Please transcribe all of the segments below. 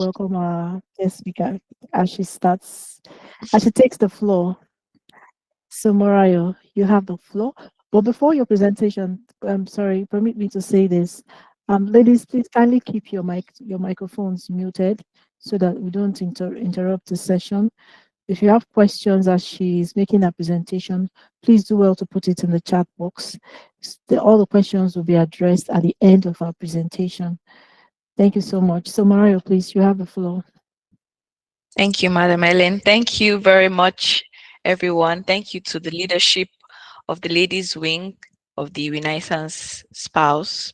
welcome our guest speaker as she starts, as she takes the floor. So, Morayo, you have the floor. But before your presentation, I'm sorry, permit me to say this. Ladies, please kindly keep your microphones muted so that we don't interrupt the session. If you have questions as she's making her presentation, please do well to put it in the chat box. All the questions will be addressed at the end of our presentation. Thank you so much. So, Mario, please, you have the floor. Thank you, Madam Ellen. Thank you very much, everyone. Thank you to the leadership of the Ladies Wing of the Renaissance Spouse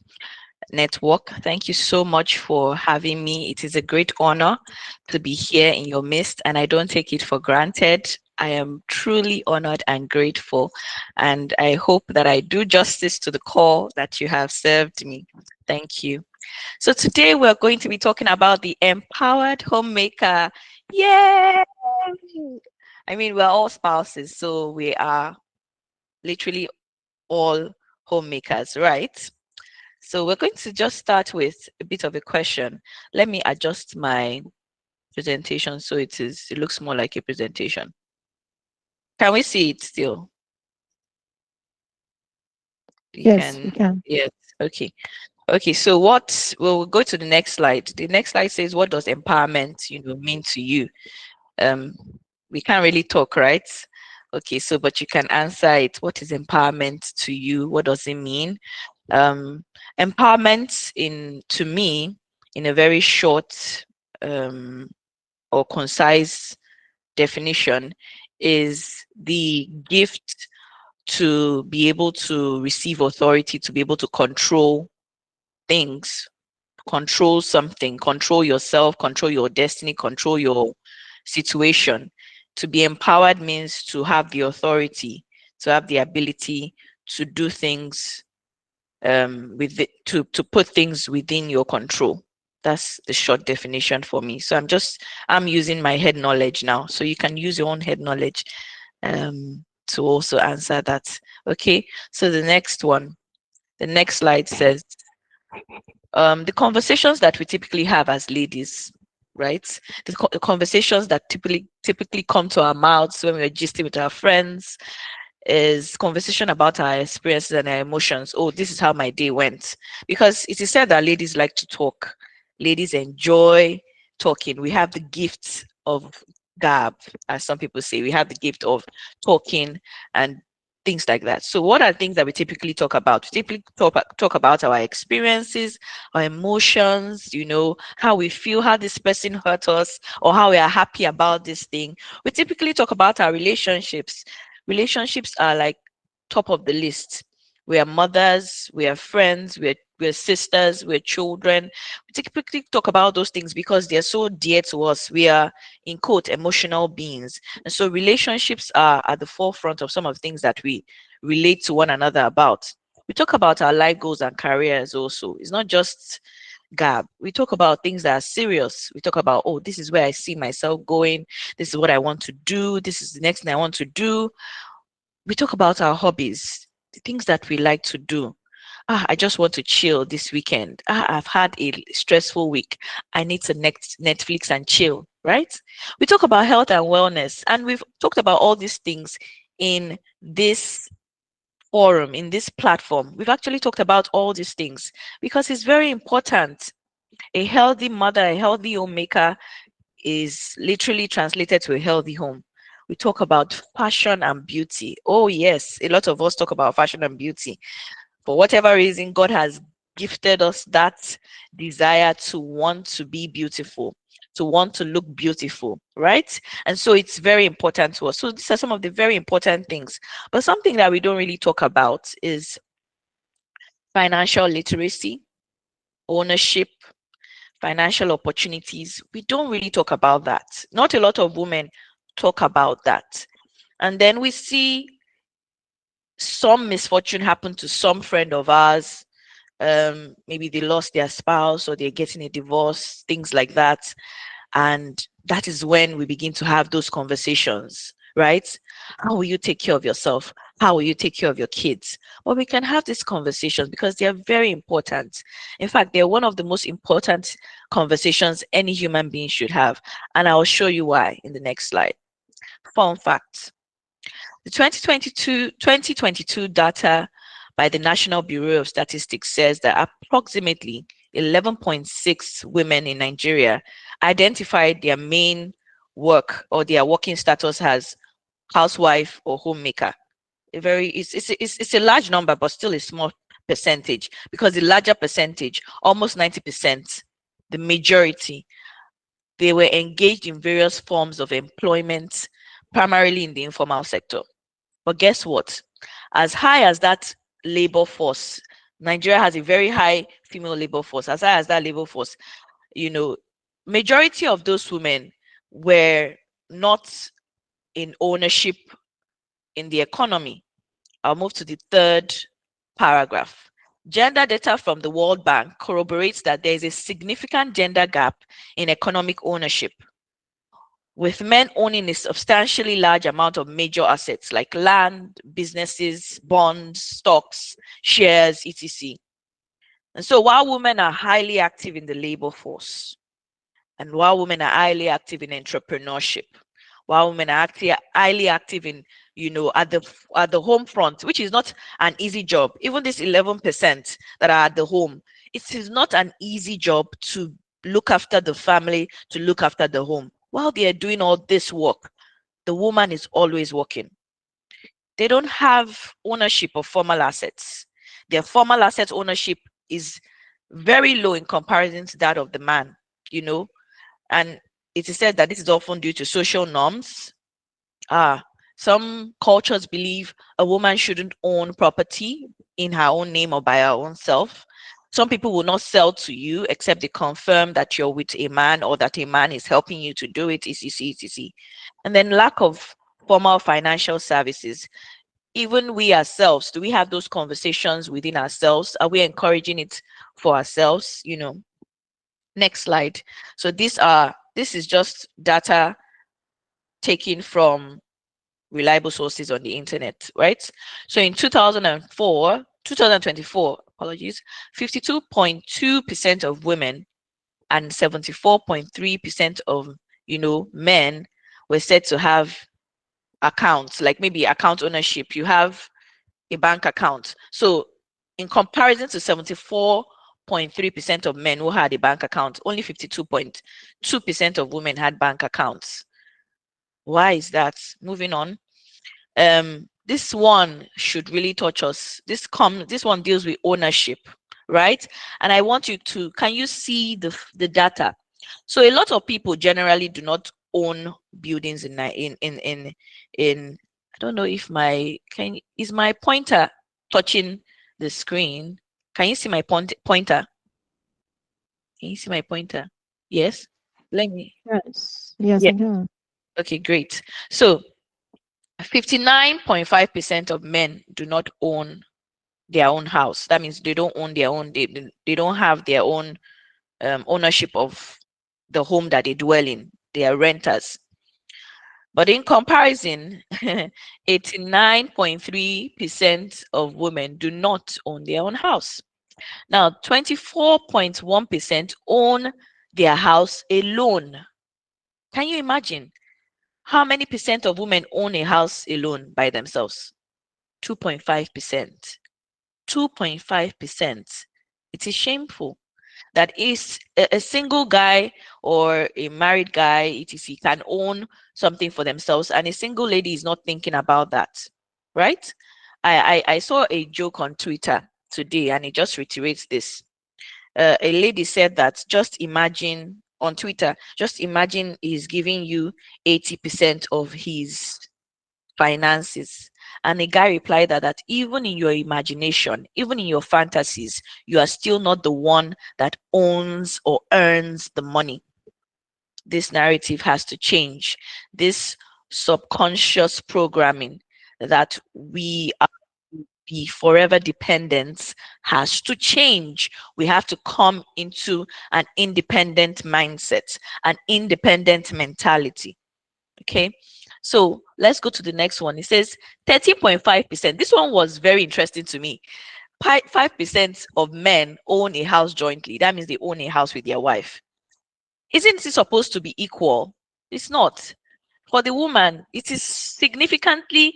Network. Thank you so much for having me. It is a great honor to be here in your midst, and I don't take it for granted. I am truly honored and grateful, and I hope that I do justice to the call that you have served me. Thank you. So today we're going to be talking about the empowered homemaker. Yay! I mean, we're all spouses, so we are literally all homemakers, right? So we're going to just start with a bit of a question. Let me adjust my presentation so it looks more like a presentation. Can we see it still? You Yes, we can, can. yes, okay. Okay, so we'll go to the next slide. The next slide says, what does empowerment, mean to you? Um, we can't really talk, right? Okay, so but you can answer it. What is empowerment to you? What does it mean? Um, Empowerment to me, in a very short or concise definition, is the gift to be able to receive authority, to be able to control things, control something, control yourself, control your destiny, control your situation. To be empowered means to have the authority, to have the ability to do things with it, to put things within your control. That's the short definition for me. So I'm using my head knowledge now. So you can use your own head knowledge to also answer that. Okay. So the next slide says the conversations that we typically have as ladies, right? The conversations that typically come to our mouths when we're gisting with our friends is conversation about our experiences and our emotions. Oh, this is how my day went. Because it is said that ladies like to talk. Ladies enjoy talking. We have the gift of gab, as some people say. We have the gift of talking and things like that. So what are things that we typically talk about? We typically talk about our experiences, our emotions, how we feel, how this person hurt us, or how we are happy about this thing. We typically talk about our relationships. Relationships are like top of the list. We are mothers, we are friends, we're sisters, we're children. We typically talk about those things because they're so dear to us. We are, in quote, emotional beings. And so relationships are at the forefront of some of the things that we relate to one another about. We talk about our life goals and careers also. It's not just gab. We talk about things that are serious. We talk about, oh, this is where I see myself going. This is what I want to do. This is the next thing I want to do. We talk about our hobbies, the things that we like to do. I just want to chill this weekend. I've had a stressful week. I need to Netflix and chill, right? We talk about health and wellness, and we've talked about all these things in this forum, in this platform. We've actually talked about all these things because it's very important. A healthy mother, a healthy homemaker is literally translated to a healthy home. We talk about fashion and beauty. Oh, yes, a lot of us talk about fashion and beauty. For whatever reason, God has gifted us that desire to want to be beautiful, to want to look beautiful, right? And so it's very important to us. So these are some of the very important things. But something that we don't really talk about is financial literacy, ownership, financial opportunities. We don't really talk about that. Not a lot of women talk about that. And then we see some misfortune happen to some friend of ours. Maybe they lost their spouse or they're getting a divorce, things like that. And that is when we begin to have those conversations, right? How will you take care of yourself? How will you take care of your kids? But we can have these conversations because they are very important. In fact, they're one of the most important conversations any human being should have. And I'll show you why in the next slide. Fun fact. The 2022 data by the National Bureau of Statistics says that approximately 11.6 women in Nigeria identified their main work or their working status as housewife or homemaker. It's a large number, but still a small percentage, because the larger percentage, almost 90%, the majority, they were engaged in various forms of employment, primarily in the informal sector. But guess what? As high as that labor force, Nigeria has a very high female labor force. As high as that labor force, you know, majority of those women were not in ownership in the economy. I'll move to the third paragraph. Gender data from the World Bank corroborates that there is a significant gender gap in economic ownership, with men owning a substantially large amount of major assets like land, businesses, bonds, stocks, shares, etc. And so while women are highly active in the labor force, and while women are highly active in entrepreneurship, while women are highly active in, at the home front, which is not an easy job. Even this 11% that are at the home, it is not an easy job to look after the family, to look after the home. While they are doing all this work, the woman is always working. They don't have ownership of formal assets. Their formal asset ownership is very low in comparison to that of the man, you know. And it is said that this is often due to social norms. Ah, some cultures believe a woman shouldn't own property in her own name or by her own self. Some people will not sell to you except they confirm that you're with a man or that a man is helping you to do it, etc., etc. And then lack of formal financial services. Even we ourselves, do we have those conversations within ourselves? Are we encouraging it for ourselves? Next slide. So this is just data taken from reliable sources on the internet, right? So in 2024, apologies, 52.2% of women and 74.3% of, men were said to have accounts, like maybe account ownership. You have a bank account. So in comparison to 74.3% of men who had a bank account, only 52.2% of women had bank accounts. Why is that? Moving on. This one should really touch us. This one deals with ownership, right? And I want you to, can you see the data? So a lot of people generally do not own buildings in I don't know if is my pointer touching the screen? Can you see my pointer? Can you see my pointer? Yes. Let me. Yes. Yes, Yeah. I can. Okay, great. So 59.5% of men do not own their own house. That means they don't own their own, they don't have their own ownership of the home that they dwell in. They are renters. But in comparison, 89.3% of women do not own their own house. Now, 24.1% own their house alone. Can you imagine how many percent of women own a house alone by themselves? 2.5%. 2.5%. It is shameful that is a single guy or a married guy, etc., can own something for themselves, and a single lady is not thinking about that, right? I saw a joke on Twitter today, and it just reiterates this. A lady said that just imagine on Twitter, just imagine he's giving you 80% of his finances. And a guy replied that even in your imagination, even in your fantasies, you are still not the one that owns or earns the money. This narrative has to change. This subconscious programming that we are be forever dependent has to change. We have to come into an independent mindset, an independent mentality. Okay, so let's go to the next one. It says 13.5%. This one was very interesting to me. 5% of men own a house jointly. That means they own a house with their wife. Isn't it supposed to be equal? It's not. For the woman, it is significantly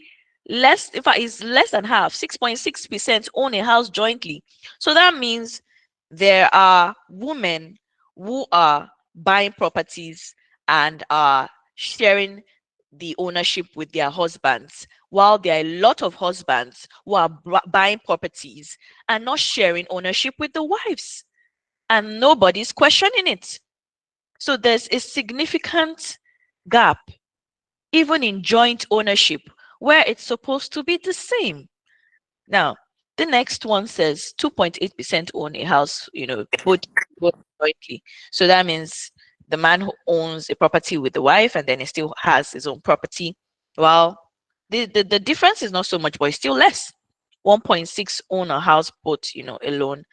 less. In fact, it's less than half. 6.6% own a house jointly. So that means there are women who are buying properties and are sharing the ownership with their husbands, while there are a lot of husbands who are buying properties and not sharing ownership with the wives, and nobody's questioning it. So there's a significant gap even in joint ownership where it's supposed to be the same. Now, the next one says 2.8% own a house, both jointly. So that means the man who owns a property with the wife and then he still has his own property. Well, the difference is not so much, but it's still less. 1.6 own a house both, alone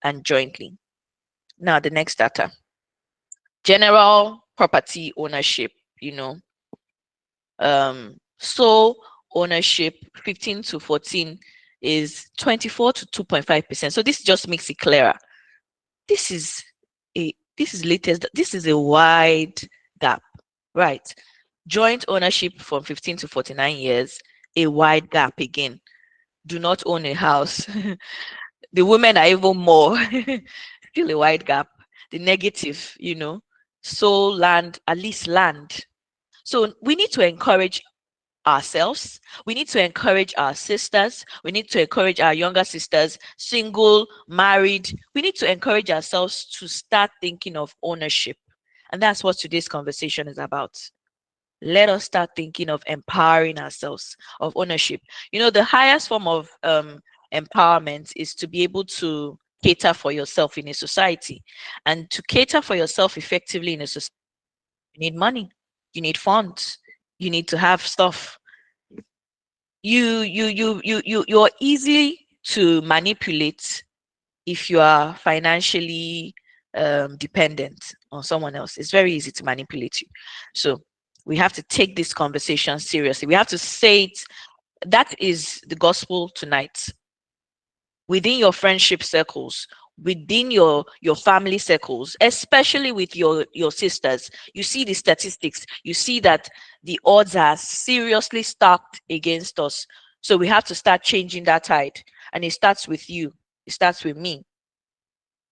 and jointly. Now, the next data. General property ownership, sole ownership 15 to 14 is 24 to 2.5%. So this just makes it clearer. This is latest. This is a wide gap, right? Joint ownership from 15 to 49 years, a wide gap again. Do not own a house. The women are even more. Still a wide gap. The negative, sole land, at least land. So we need to encourage ourselves. We need to encourage our sisters. We need to encourage our younger sisters, single, married. We need to encourage ourselves to start thinking of ownership. And that's what today's conversation is about. Let us start thinking of empowering ourselves, of ownership. The highest form of empowerment is to be able to cater for yourself in a society. And to cater for yourself effectively in a society, you need money, you need funds, you need to have stuff. You're easy to manipulate if you are financially dependent on someone else. It's very easy to manipulate you. So we have to take this conversation seriously. We have to say it. That is the gospel tonight. Within your friendship circles, within your family circles, especially with your sisters, you see the statistics. You see that the odds are seriously stacked against us. So we have to start changing that tide. And it starts with you. It starts with me.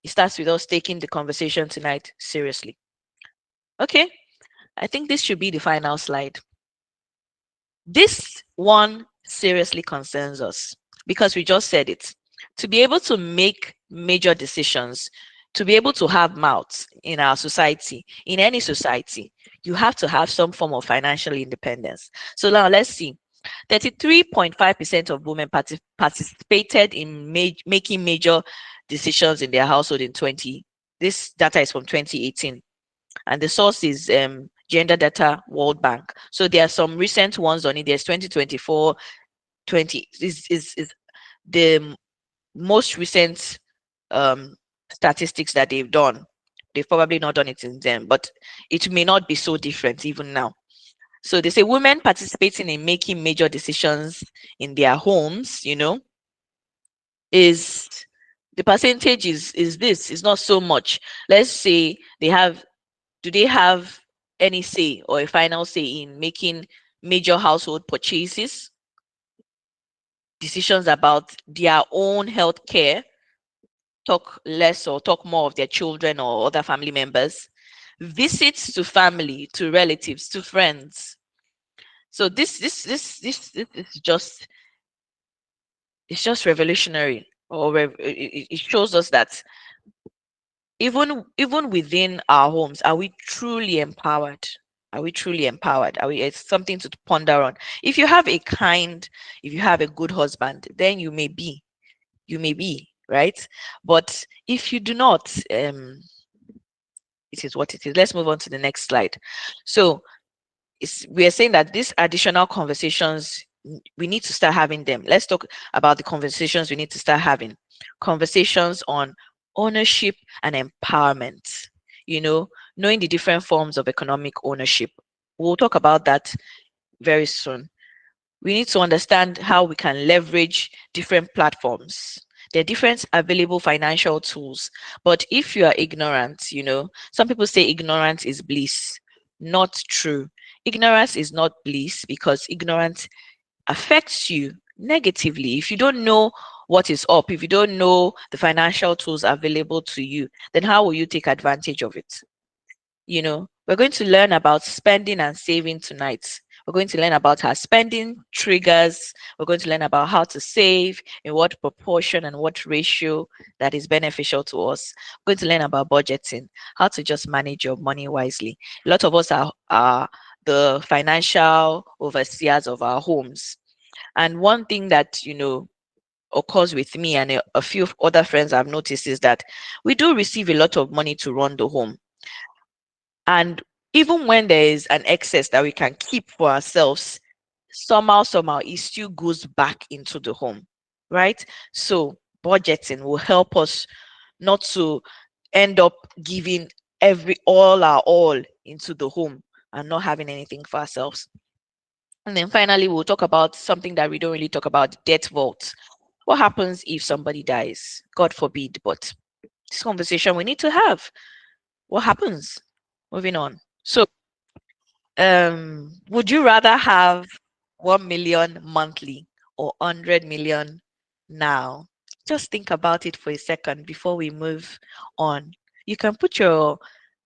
It starts with us taking the conversation tonight seriously. Okay, I think this should be the final slide. This one seriously concerns us because we just said it. To be able to make major decisions, to be able to have mouths in our society, in any society, you have to have some form of financial independence. So now let's see. 33.5% of women participated in making major decisions in their household in 20. This data is from 2018, and the source is Gender Data World Bank. So there are some recent ones on it. There's 2024, 20 is the most recent statistics that they've done. They've probably not done it in them, but it may not be so different even now. So they say women participating in making major decisions in their homes, is the percentage is this, is not so much. Let's say do they have any say or a final say in making major household purchases, decisions about their own health care, talk less or talk more of their children or other family members, visits to family, to relatives, to friends. So this is just, it's just revolutionary, or it shows us that even within our homes, are we truly empowered? Are we truly empowered? It's something to ponder on. If you have a good husband, then you may be, right? But if you do not, it is what it is. Let's move on to the next slide. So we are saying that these additional conversations, we need to start having them. Let's talk about the conversations we need to start having. Conversations on ownership and empowerment, knowing the different forms of economic ownership. We'll talk about that very soon. We need to understand how we can leverage different platforms. There are different available financial tools. But if you are ignorant, some people say ignorance is bliss. Not true. Ignorance is not bliss because ignorance affects you negatively. If you don't know what is up, if you don't know the financial tools available to you, then how will you take advantage of it? We're going to learn about spending and saving tonight. We're going to learn about how spending triggers. We're going to learn about how to save, in what proportion and what ratio that is beneficial to us. We're going to learn about budgeting, how to just manage your money wisely. A lot of us are the financial overseers of our homes. And one thing that, occurs with me and a few other friends I've noticed is that we do receive a lot of money to run the home. And even when there is an excess that we can keep for ourselves, somehow, it still goes back into the home, right? So budgeting will help us not to end up giving all our all into the home and not having anything for ourselves. And then finally, we'll talk about something that we don't really talk about, death vault. What happens if somebody dies? God forbid, but this conversation we need to have. What happens? Moving on. So would you rather have 1 million monthly or 100 million now? Just think about it for a second before we move on. You can put your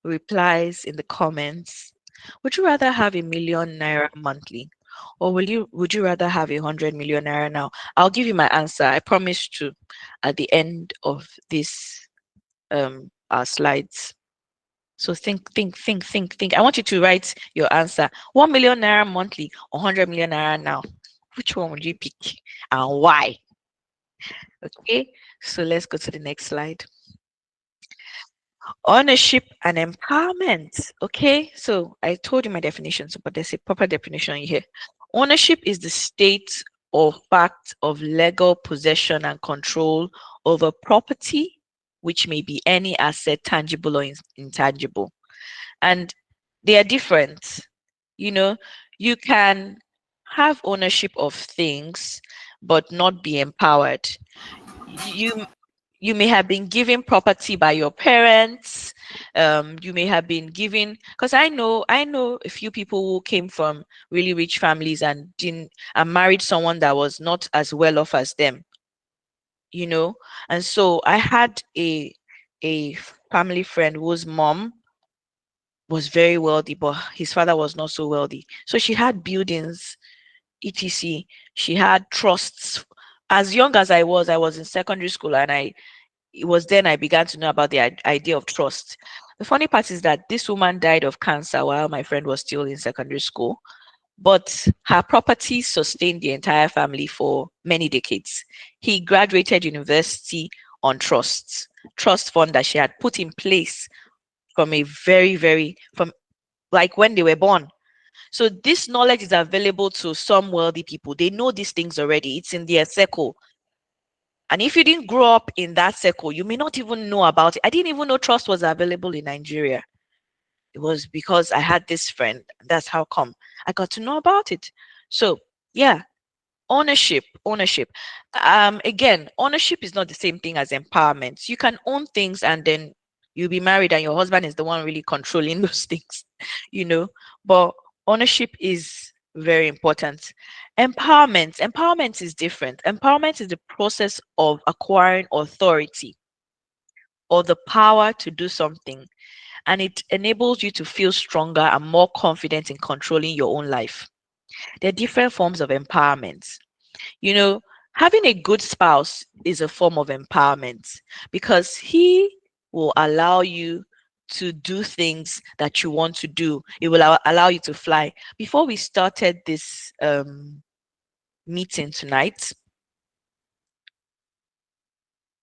replies in the comments. Would you rather have 1 million naira monthly, or would you rather have 100 million naira now? I'll give you my answer. I promise to at the end of this our slides. So think. I want you to write your answer. 1 million naira monthly or 100 million naira now. Which one would you pick and why? Okay, so let's go to the next slide. Ownership and empowerment. Okay, so I told you my definition, but there's a proper definition here. Ownership is the state or fact of legal possession and control over property, which may be any asset, tangible or intangible. And they are different. You can have ownership of things but not be empowered. You may have been given property by your parents. You may have been given, because I know a few people who came from really rich families and didn't and married someone that was not as well off as them. And so I had a family friend whose mom was very wealthy, but his father was not so wealthy. So she had buildings, etc. She had trusts. As young as I was in secondary school, and it was then I began to know about the idea of trust. The funny part is that this woman died of cancer while my friend was still in secondary school, but her property sustained the entire family for many decades. He graduated university on trust fund that she had put in place from a from like when they were born. So this knowledge is available to some wealthy people. They know these things already. It's in their circle. And if you didn't grow up in that circle, you may not even know about it. I didn't even know trust was available in Nigeria. It was because I had this friend. That's how come I got to know about it. So yeah, ownership. Again, ownership is not the same thing as empowerment. You can own things and then you'll be married and your husband is the one really controlling those things, you know. But ownership is very important. Empowerment is different. Empowerment is the process of acquiring authority or the power to do something, and it enables you to feel stronger and more confident in controlling your own life. There are different forms of empowerment. You know, having a good spouse is a form of empowerment because he will allow you to do things that you want to do. It will allow you to fly. Before we started this meeting tonight,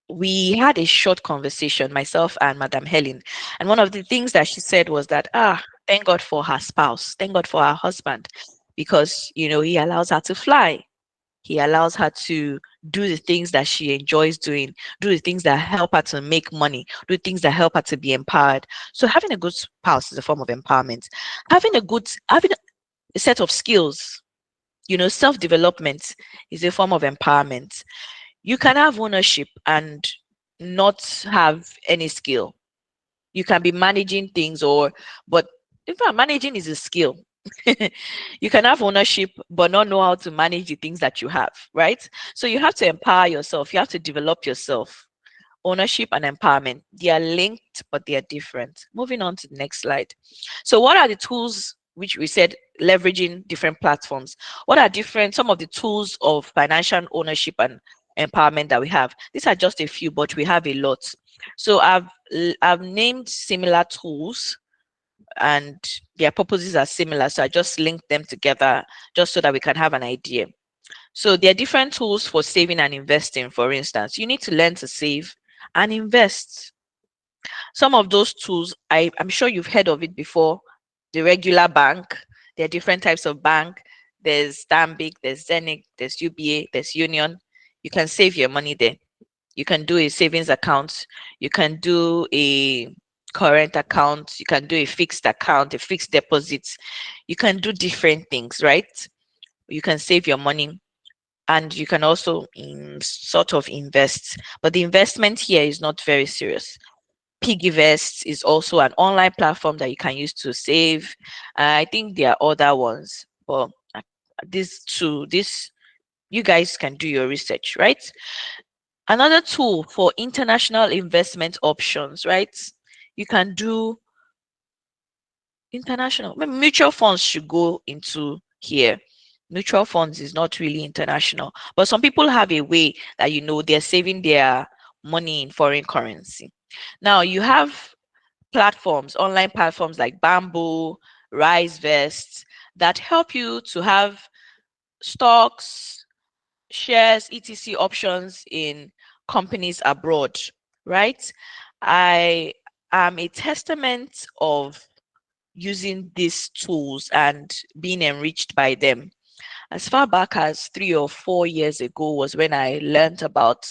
we had a short conversation, myself and Madam Helen. And one of the things that she said was that, thank God for her spouse, thank God for her husband, because, he allows her to fly. He allows her to do the things that she enjoys doing, do the things that help her to make money, do things that help her to be empowered. So having a good spouse is a form of empowerment. Having a set of skills, self-development is a form of empowerment. You can have ownership and not have any skill. You can be managing things, but in fact, managing is a skill. You can have ownership but not know how to manage the things that you have, right? So you have to empower yourself, you have to develop yourself. Ownership and empowerment, they are linked but they are different. Moving on to the next slide. So what are the tools, which we said leveraging different platforms? What are different some of the tools of financial ownership and empowerment that we have? These are just a few, but we have a lot. So I've named similar tools and their purposes are similar, so I just linked them together just so that we can have an idea. So there are different tools for saving and investing. For instance, you need to learn to save and invest. Some of those tools, I'm sure you've heard of it before. The regular bank, there are different types of bank. There's Stanbic, there's Zenith, there's UBA, there's Union. You can save your money there. You can do a savings account. You can do a current account. You can do a fixed account, a fixed deposit. You can do different things, right? You can save your money and you can also sort of invest. But the investment here is not very serious. Piggyvest is also an online platform that you can use to save. I think there are other ones, but these two, this you guys can do your research, right? Another tool for international investment options, right? You can do international. Mutual funds should go into here. Mutual funds is not really international, but some people have a way that they're saving their money in foreign currency. Now you have online platforms like Bamboo, RiseVest that help you to have stocks, shares, etc. options in companies abroad, right? I am a testament of using these tools and being enriched by them. As far back as 3 or 4 years ago was when I learned about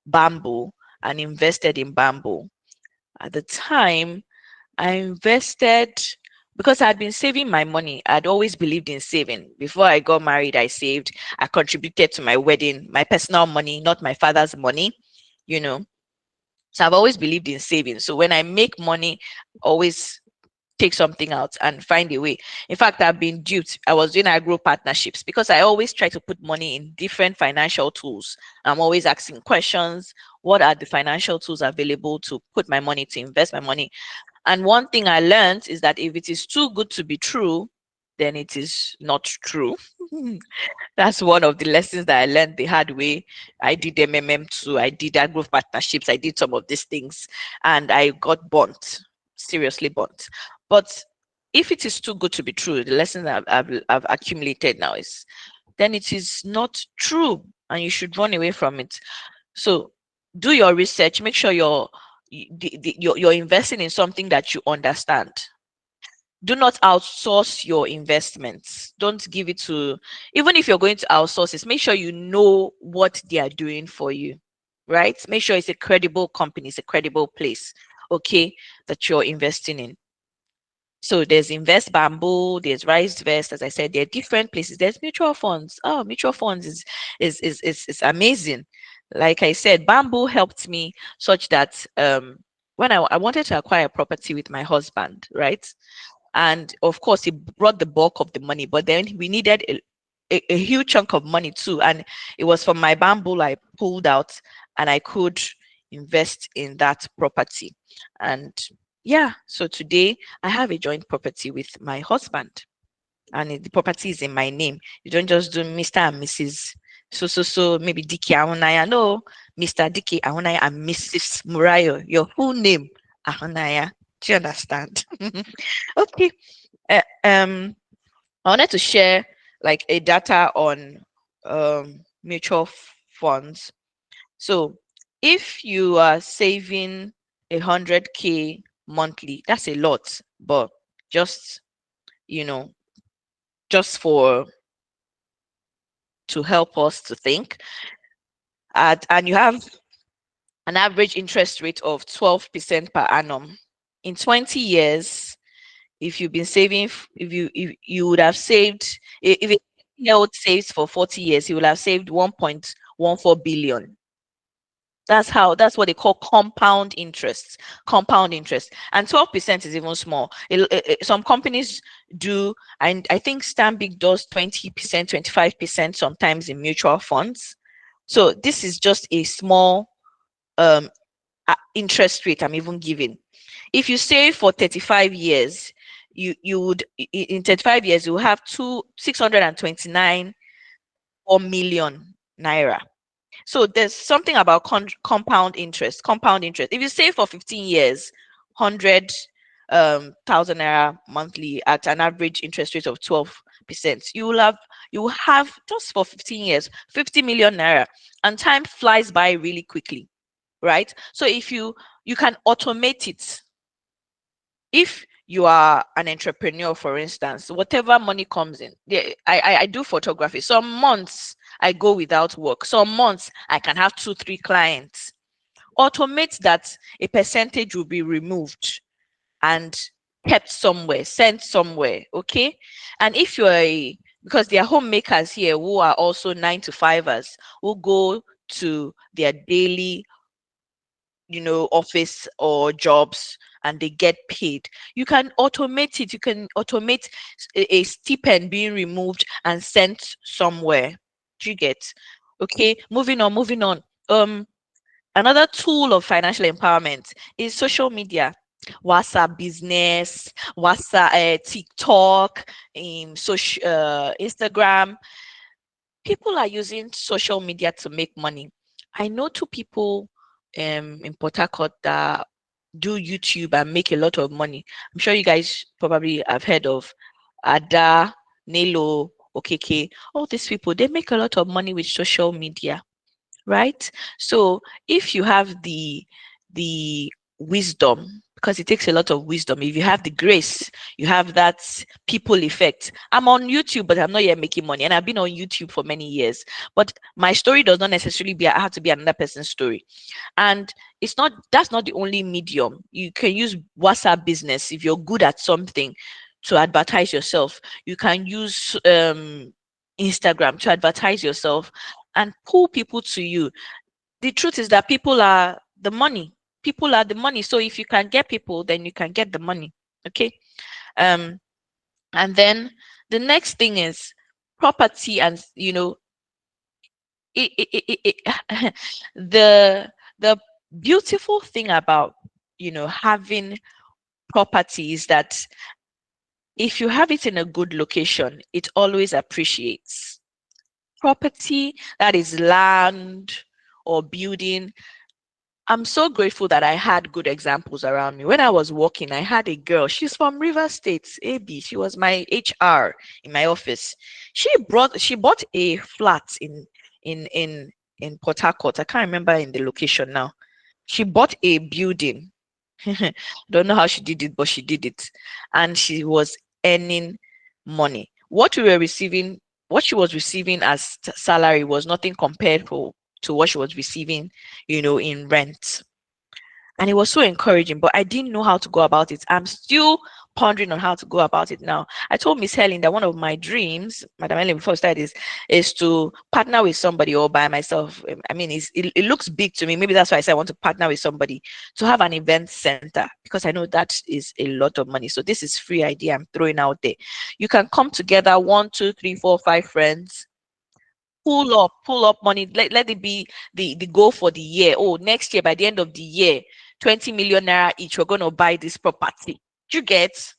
Bamboo and invested in Bamboo. At the time, I invested because I'd been saving my money. I'd always believed in saving. Before I got married, I saved. I contributed to my wedding, my personal money, not my father's money, you know. So I've always believed in saving. So when I make money, always take something out and find a way. In fact, I've been duped. I was doing agro partnerships because I always try to put money in different financial tools. I'm always asking questions. What are the financial tools available to put my money, to invest my money? And one thing I learned is that if it is too good to be true, then it is not true. That's one of the lessons that I learned the hard way. I did MMM too. I did growth partnerships. I did some of these things and I got burnt, seriously burnt. But if it is too good to be true, the lesson that I've accumulated now is then it is not true and you should run away from it. So do your research, make sure you're investing in something that you understand. Do not outsource your investments. Don't give it to, even if you're going to outsource it, make sure you know what they are doing for you, right? Make sure it's a credible company, it's a credible place, okay, that you're investing in. So there's Invest Bamboo, there's RiseVest. As I said, there are different places. There's mutual funds. Oh, mutual funds is amazing. Like I said, Bamboo helped me such that when I wanted to acquire a property with my husband, right? And of course, he brought the bulk of the money, but then we needed a huge chunk of money too. And it was from my Bamboo I pulled out and I could invest in that property. And yeah, so today I have a joint property with my husband and the property is in my name. You don't just do Mr. and Mrs. So maybe Diki Ahunaya. No, Mr. Diki Ahunaya and Mrs. Murayo. Your full name, Ahunaya. Do you understand? Okay. I wanted to share like a data on mutual funds. So if you are saving 100K monthly, that's a lot, but just you know, just for to help us to think. and you have an average interest rate of 12% per annum. In 20 years, if you've been saving, if you would have saved, if a year old saves for 40 years, he will have saved 1.14 billion. That's what they call compound interest. Compound interest. And 12% is even small. Some companies do, and I think Stanbic does 20%, 25% sometimes in mutual funds. So this is just a small um interest rate I'm even giving. If you save for 35 years, you would in 35 years you will have 629 or million naira. So there's something about compound interest. Compound interest. If you save for 15 years, 100 thousand naira monthly at an average interest rate of 12%, you will have just for 15 years 50 million naira, and time flies by really quickly, right? So if you can automate it. If you are an entrepreneur, for instance, whatever money comes in, I do photography. Some months I go without work. Some months I can have 2, 3 clients. Automate that, a percentage will be removed and kept somewhere, sent somewhere. Okay. And if you're because there are homemakers here who are also 9 to 5ers who go to their daily office or jobs, and they get paid. You can automate it. You can automate a stipend being removed and sent somewhere. Do you get? Okay, moving on. Another tool of financial empowerment is social media. WhatsApp business, WhatsApp, TikTok, social, Instagram. People are using social media to make money. I know 2 people in Port Harcourt that do YouTube and make a lot of money. I'm sure you guys probably have heard of Ada, Nelo, Okeke. All these people, they make a lot of money with social media, right? So if you have the wisdom, because it takes a lot of wisdom, if you have the grace, you have that people effect. I'm on YouTube, but I'm not yet making money, and I've been on YouTube for many years. But my story does not necessarily have to be another person's story. And that's not the only medium. You can use WhatsApp business if you're good at something to advertise yourself. You can use Instagram to advertise yourself and pull people to you. The truth is that people are the money. People are the money. So if you can get people, then you can get the money. Okay. Um, and then the next thing is property, and it the beautiful thing about having property is that if you have it in a good location, it always appreciates. Property that is land or building, I'm so grateful that I had good examples around me. When I was working, I had a girl. She's from River State, AB. She was my HR in my office. She bought a flat in in in Port Harcourt. I can't remember in the location now. She bought a building. Don't know how she did it, but she did it, and she was earning money. What she was receiving as salary was nothing compared to what she was receiving, in rent. And it was so encouraging, but I didn't know how to go about it. I'm still pondering on how to go about it now. I told Miss Helen that one of my dreams, Madam Helen, before I started, is to partner with somebody or by myself. I mean, it looks big to me. Maybe that's why I said I want to partner with somebody to have an event center, because I know that is a lot of money. So this is free idea I'm throwing out there. You can come together, 1, 2, 3, 4, 5 friends, pull up money. Let it be the goal for the year. Oh, next year, by the end of the year, 20 million naira each, we're going to buy this property. Do you get?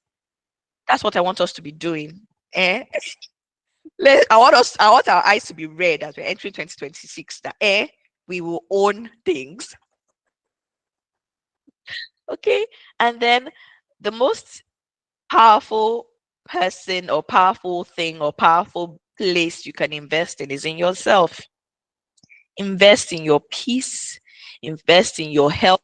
That's what I want us to be doing. Eh? I want our eyes to be red as we're entering 2026. That we will own things. Okay. And then the most powerful person or powerful thing or powerful place you can invest in is in yourself. Invest in your peace, invest in your health,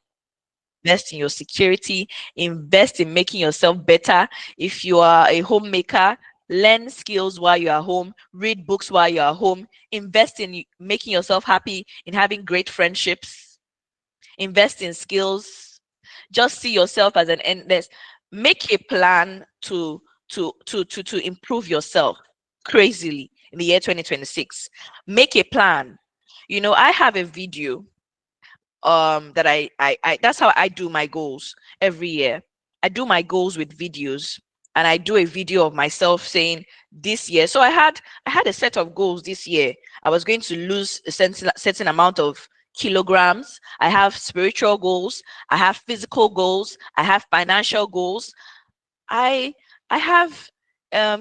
invest in your security, invest in making yourself better. If you are a homemaker, learn skills while you are home, read books while you are home, invest in making yourself happy, in having great friendships, invest in skills. Just see yourself as an endless. Make a plan to improve yourself crazily in the year 2026. Make a plan. I have a video that I that's how I do my goals every year. I do my goals with videos, and I do a video of myself saying this year. So I had a set of goals this year. I was going to lose a certain amount of kilograms. I have spiritual goals, I have physical goals, I have financial goals. I i have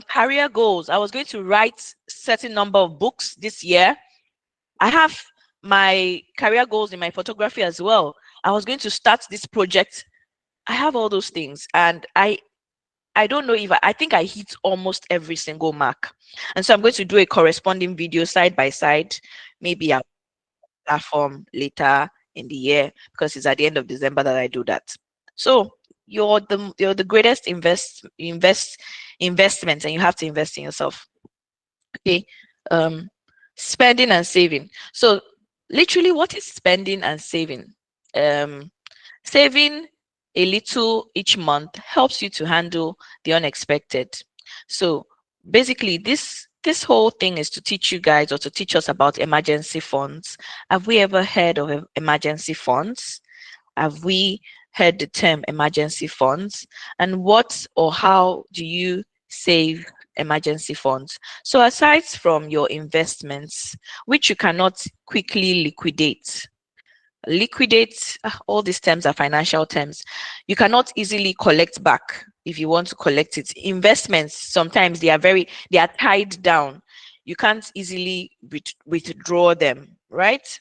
career goals. I was going to write certain number of books this year. I have my career goals in my photography as well. I was going to start this project. I have all those things, and I don't know if I think I hit almost every single mark. And so I'm going to do a corresponding video side by side, maybe a platform later in the year, because it's at the end of December that I do that. So you're the greatest investment, and you have to invest in yourself. Okay. Um, spending and saving. So literally, what is spending and saving? Um, Saving a little each month helps you to handle the unexpected. So basically, this whole thing is to teach you guys, or to teach us about emergency funds. Have we ever heard of emergency funds? Have we heard the term emergency funds? And what or how do you save emergency funds? So aside from your investments, which you cannot quickly liquidate, all these terms are financial terms. You cannot easily collect back. If you want to collect it, investments, sometimes they are tied down. You can't easily withdraw them, right?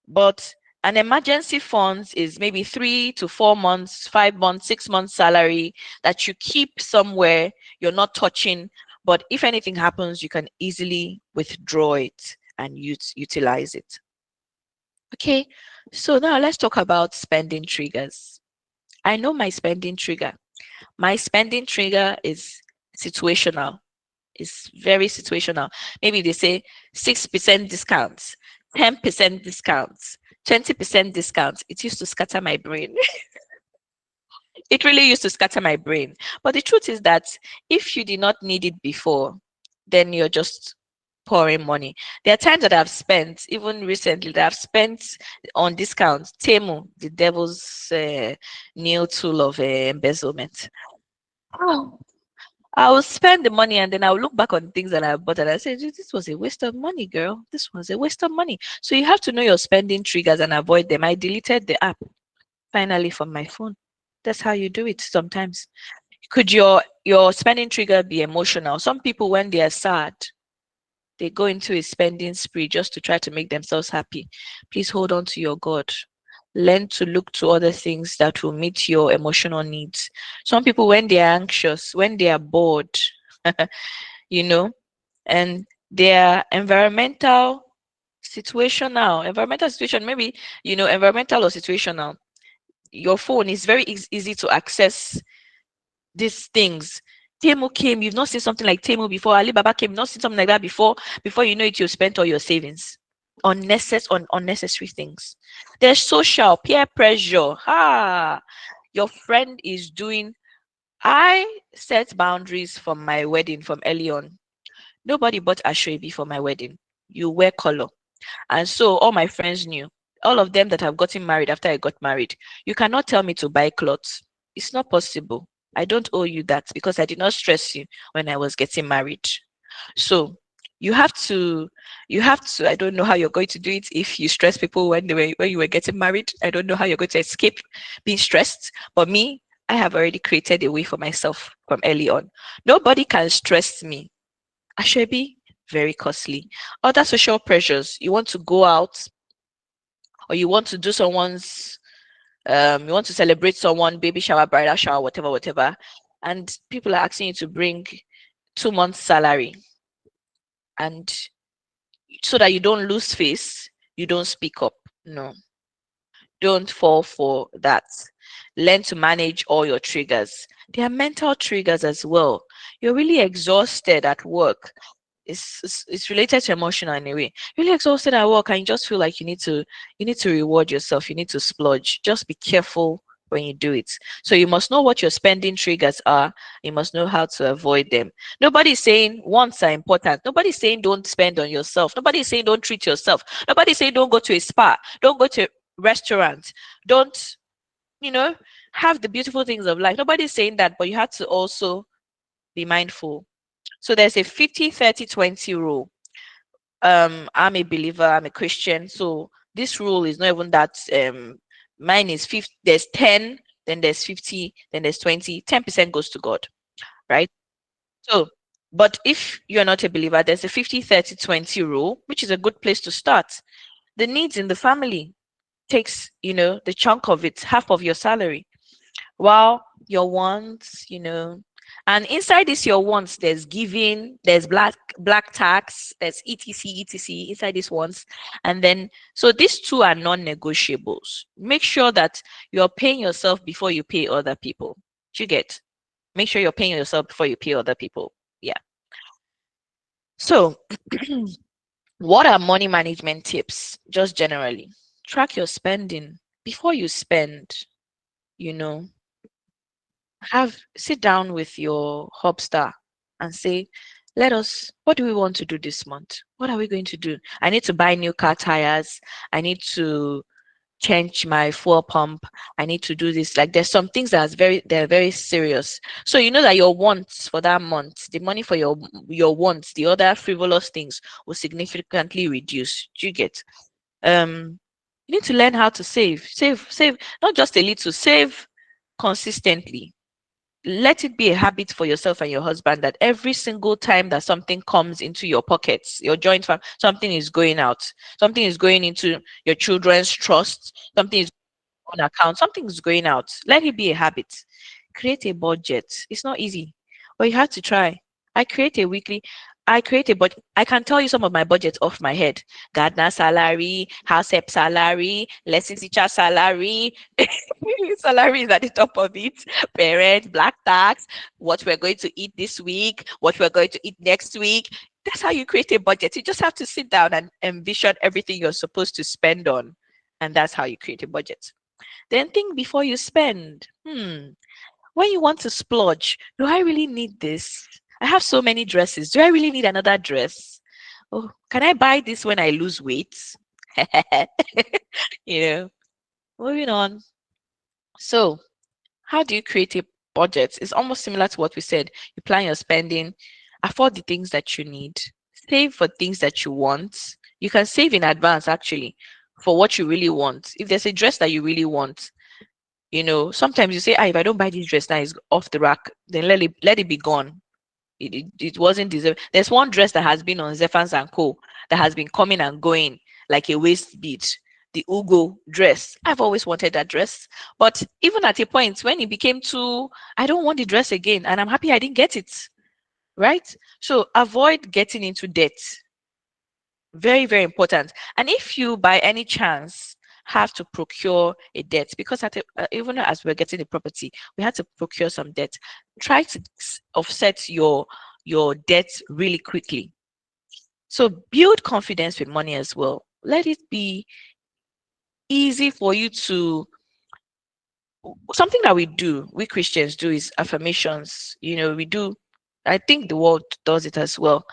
But an emergency funds is maybe 3 to 4 months, 5 months, 6 months salary that you keep somewhere, you're not touching. But if anything happens, you can easily withdraw it and utilize it. Okay, so now let's talk about spending triggers. I know my spending trigger. My spending trigger is situational. It's very situational. Maybe they say 6% discounts, 10% discounts, 20% discounts. It used to scatter my brain. It really used to scatter my brain. But the truth is that if you did not need it before, then you're just pouring money. There are times that I've spent, even recently, that I've spent on discounts. Temu, the devil's new tool of embezzlement. Oh, I will spend the money, and then I'll look back on things that I bought and I say, this was a waste of money, girl. This was a waste of money. So you have to know your spending triggers and avoid them. I deleted the app finally from my phone. That's how you do it sometimes. Could your spending trigger be emotional? Some people, when they are sad, they go into a spending spree just to try to make themselves happy. Please hold on to your God. Learn to look to other things that will meet your emotional needs. Some people, when they are anxious, when they are bored, you know, and their environmental situation, maybe, environmental or situational, your phone is very easy to access these things. Temu came, you've not seen something like Temu before. Alibaba came, you've not seen something like that before. Before you know it, you've spent all your savings on unnecessary things. There's social peer pressure. Your friend is doing. I set boundaries from my wedding from early on. Nobody bought ashwebi for my wedding. You wear color. And so all my friends knew. All of them that have gotten married after I got married. You cannot tell me to buy clothes. It's not possible. I don't owe you that because I did not stress you when I was getting married. So you have to I don't know how you're going to do it if you stress people when you were getting married. I don't know how you're going to escape being stressed. But me, I have already created a way for myself from early on. Nobody can stress me. Ashwebi, very costly. Other social pressures. You want to go out, or you want to do someone's you want to celebrate someone, baby shower, bridal shower, whatever, whatever. And people are asking you to bring 2 months salary, and so that you don't lose face, you don't speak up. No, don't fall for that. Learn to manage all your triggers. There are mental triggers as well. You're really exhausted at work. It's related to emotional in a way. Really exhausted at work and you just feel like you need to reward yourself. You need to splurge. Just be careful when you do it. So you must know what your spending triggers are. You must know how to avoid them. Nobody's saying wants are important. Nobody's saying don't spend on yourself. Nobody's saying don't treat yourself. Nobody's saying don't go to a spa. Don't go to a restaurant. Don't, you know, have the beautiful things of life. Nobody's saying that, but you have to also be mindful. So there's a 50-30-20 rule. I'm a believer, I'm a Christian. So this rule is not even that mine is 50, there's 10, then there's 50, then there's 20, 10% goes to God, right? So, but if you're not a believer, there's a 50-30-20 rule, which is a good place to start. The needs in the family takes, the chunk of it, half of your salary. While your wants, and inside this your wants, there's giving, there's black tax, there's etc inside these ones. And then so these two are non-negotiables. Make sure that you're paying yourself before you pay other people. Do you get? Make sure you're paying yourself before you pay other people. Yeah. So what are money management tips? Just generally, track your spending before you spend. You know, have sit down with your hubstar and say, what do we want to do this month? What are we going to do? I need to buy new car tires. I need to change my fuel pump. I need to do this. Like there's some things they're very serious. So you know that your wants for that month, the money for your wants, the other frivolous things will significantly reduce. Do you get? You need to learn how to save, not just a little, save consistently. Let it be a habit for yourself and your husband that every single time that something comes into your pockets, your joint fund, something is going out, something is going into your children's trust, something is on account, something is going out. Let it be a habit. Create a budget. It's not easy, but you have to try. I create a weekly. I create a budget. I can tell you some of my budgets off my head. Gardener salary, house help salary, lesson teacher salary, salary is at the top of it. Parent, black tax, what we're going to eat this week, what we're going to eat next week. That's how you create a budget. You just have to sit down and envision everything you're supposed to spend on. And that's how you create a budget. Then think before you spend. When you want to splurge, do I really need this? I have so many dresses. Do I really need another dress? Oh, can I buy this when I lose weight? you know, moving on. So, how do you create a budget? It's almost similar to what we said. You plan your spending, afford the things that you need, save for things that you want. You can save in advance actually for what you really want. If there's a dress that you really want, sometimes you say, if I don't buy this dress now, it's off the rack, then let it be gone. It wasn't deserved. There's one dress that has been on Zephans and Co. that has been coming and going like a waist bead. The Ugo dress. I've always wanted that dress. But even at a point when it became too, I don't want the dress again. And I'm happy I didn't get it. Right? So avoid getting into debt. Very, very important. And if you, by any chance, have to procure a debt, because even as we're getting the property, we had to procure some debt. Try to offset your debt really quickly. So build confidence with money as well. Let it be easy for you to. Something that we Christians do is affirmations. We do. I think the world does it as well.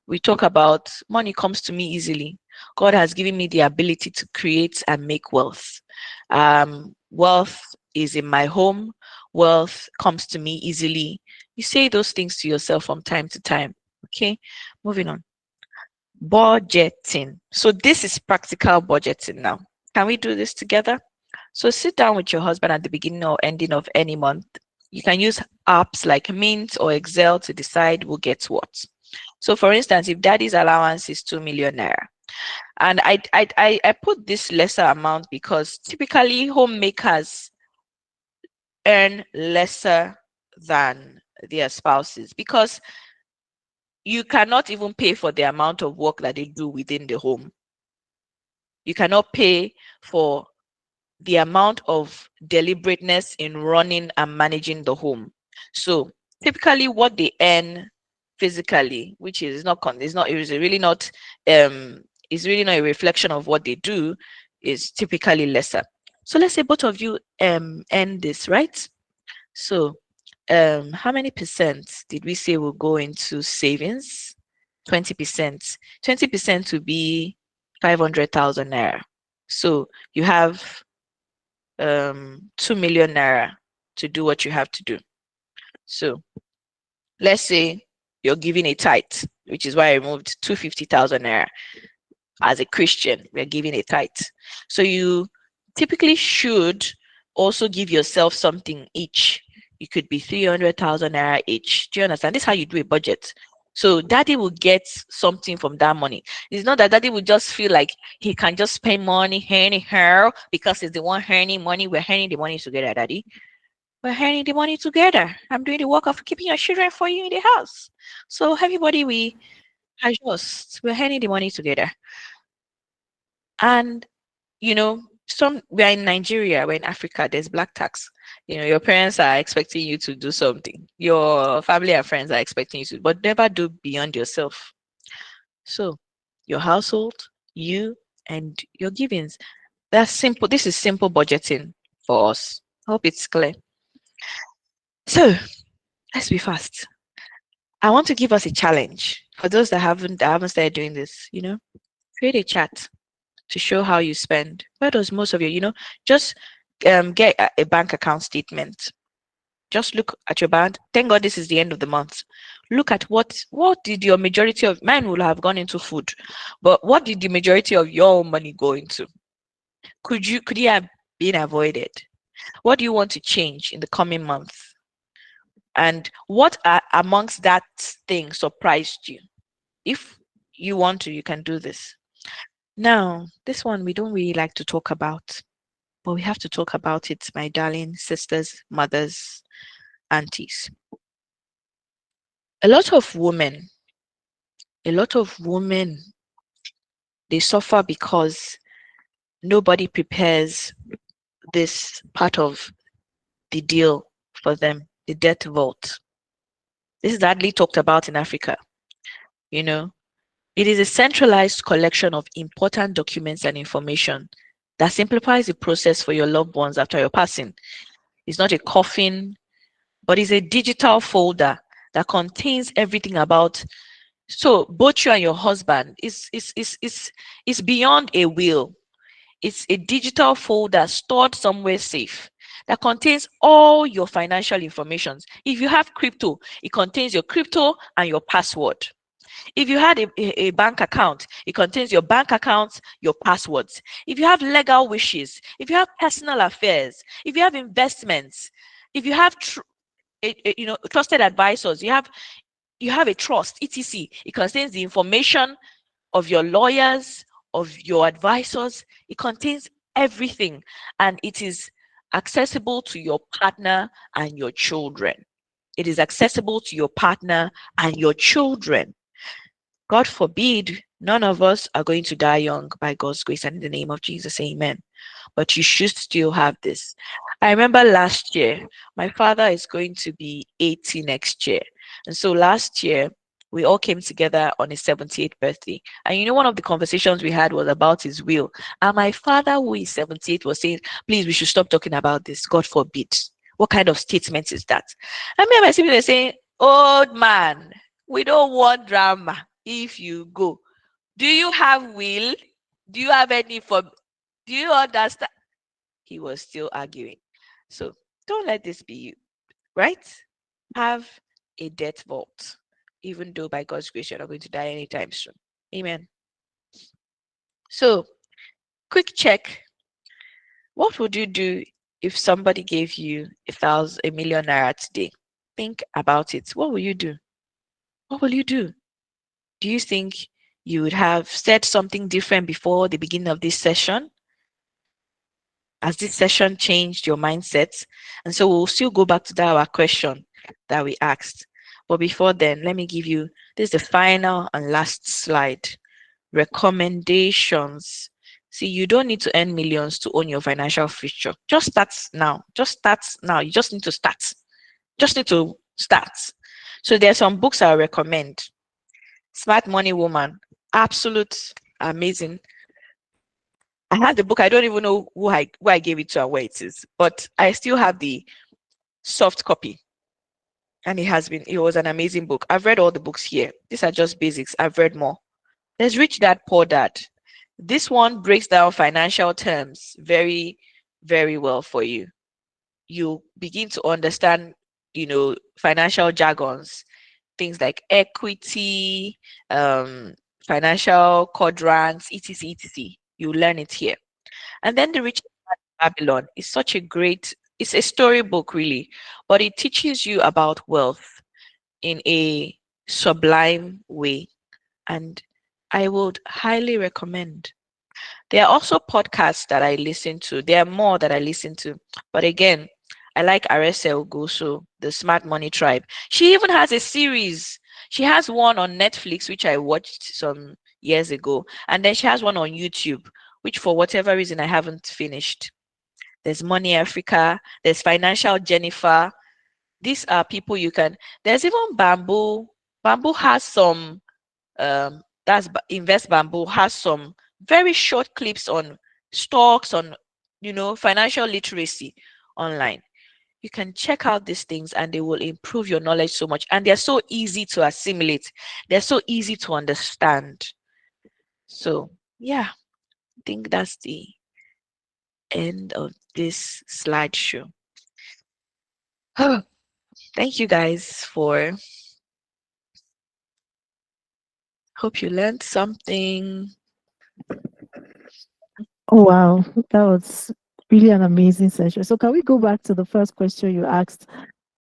We talk about money comes to me easily. God has given me the ability to create and make wealth. Wealth is in my home. Wealth comes to me easily. You say those things to yourself from time to time. Okay, moving on. Budgeting. So this is practical budgeting now. Can we do this together? So sit down with your husband at the beginning or ending of any month. You can use apps like Mint or Excel to decide who gets what. So for instance, if daddy's allowance is 2 million naira, and I put this lesser amount because typically homemakers earn lesser than their spouses, because you cannot even pay for the amount of work that they do within the home. You cannot pay for the amount of deliberateness in running and managing the home. So typically what they earn physically, which is not is not, is really not is really not a reflection of what they do, is typically lesser. So let's say both of you earn this, right? So how many percent did we say will go into savings? 20%. 20% would be 500,000 naira. So you have 2 million naira to do what you have to do. So let's say you're giving a tithe, which is why I removed 250,000 naira. As a Christian, we're giving a tithe. So you typically should also give yourself something each. It could be 300,000 naira each. Do you understand? This is how you do a budget. So daddy will get something from that money. It's not that daddy will just feel like he can just spend money anyhow because he's the one earning money. We're earning the money together, daddy. We're earning the money together. I'm doing the work of keeping your children for you in the house. So everybody, we adjust. We're earning the money together. And we're in Nigeria, we're in Africa, there's black tax. Your parents are expecting you to do something. Your family and friends are expecting you to, but never do beyond yourself. So your household, you and your givings. That's simple. This is simple budgeting for us. Hope it's clear. So let's be fast. I want to give us a challenge for those that haven't started doing this. Create a chat to show how you spend. Where does most of your, just get a bank account statement. Just look at your bank. Thank God this is the end of the month. Look at what did your majority of mine will have gone into food, but what did the majority of your money go into? Could you have been avoided? What do you want to change in the coming month? And what amongst that thing surprised you? If you want to, you can do this. Now, this one we don't really like to talk about, but we have to talk about it, my darling sisters, mothers, aunties. A lot of women, they suffer because nobody prepares this part of the deal for them, the death vault. This is hardly talked about in Africa. It is a centralized collection of important documents and information that simplifies the process for your loved ones after your passing. It's not a coffin, but it's a digital folder that contains everything about. So both you and your husband is beyond a will. It's a digital folder stored somewhere safe that contains all your financial information. If you have crypto, it contains your crypto and your password. If you had a bank account, it contains your bank accounts, your passwords. If you have legal wishes, if you have personal affairs, if you have investments, if you have trusted advisors, you have a trust, etc. It contains the information of your lawyers, of your advisors. It contains everything, and it is accessible to your partner and your children. It is accessible to your partner and your children. God forbid, none of us are going to die young by God's grace and in the name of Jesus, amen. But you should still have this. I remember last year, my father is going to be 80 next year. And so last year, we all came together on his 78th birthday. And one of the conversations we had was about his will. And my father, who is 78, was saying, please, we should stop talking about this. God forbid. What kind of statement is that? And me and my siblings are saying, old man, we don't want drama. If you go, do you have will? Do you have any for? Do you understand? He was still arguing. So don't let this be you, right? Have a death vault, even though by God's grace you're not going to die anytime soon. Amen. So, quick check. What would you do if somebody gave you a million naira today? Think about it. What will you do? What will you do? Do you think you would have said something different before the beginning of this session? Has this session changed your mindset? And so we'll still go back to our question that we asked. But before then, let me give you, this is the final and last slide. Recommendations. See, you don't need to earn millions to own your financial future. Just start now. You just need to start. Just need to Start. So there are some books I recommend. Smart Money Woman, absolute amazing. I have the book. I don't even know who I gave it to and where it is, but I still have the soft copy. And it was an amazing book. I've read all the books here. These are just basics. I've read more. There's Rich Dad Poor Dad. This one breaks down financial terms very, very well for you. You begin to understand, financial jargons, things like equity, financial quadrants, etc., etc. You learn it here. And then The Rich Dad Babylon is such a great, it's a storybook really, but it teaches you about wealth in a sublime way. And I would highly recommend. There are also podcasts that I listen to. There are more that I listen to. But again, I like RSL Goso, the Smart Money Tribe. She even has a series. She has one on Netflix, which I watched some years ago. And then she has one on YouTube, which for whatever reason I haven't finished. There's Money Africa. There's Financial Jennifer. These are people you can. There's even Bamboo. Bamboo has some Invest Bamboo has some very short clips on stocks, on financial literacy online. You can check out these things and they will improve your knowledge so much, and they're so easy to assimilate. They're so easy to understand. So yeah, I think that's the end of this slideshow. Thank you guys for, hope you learned something. Oh, wow. That was really an amazing session. So can we go back to the first question you asked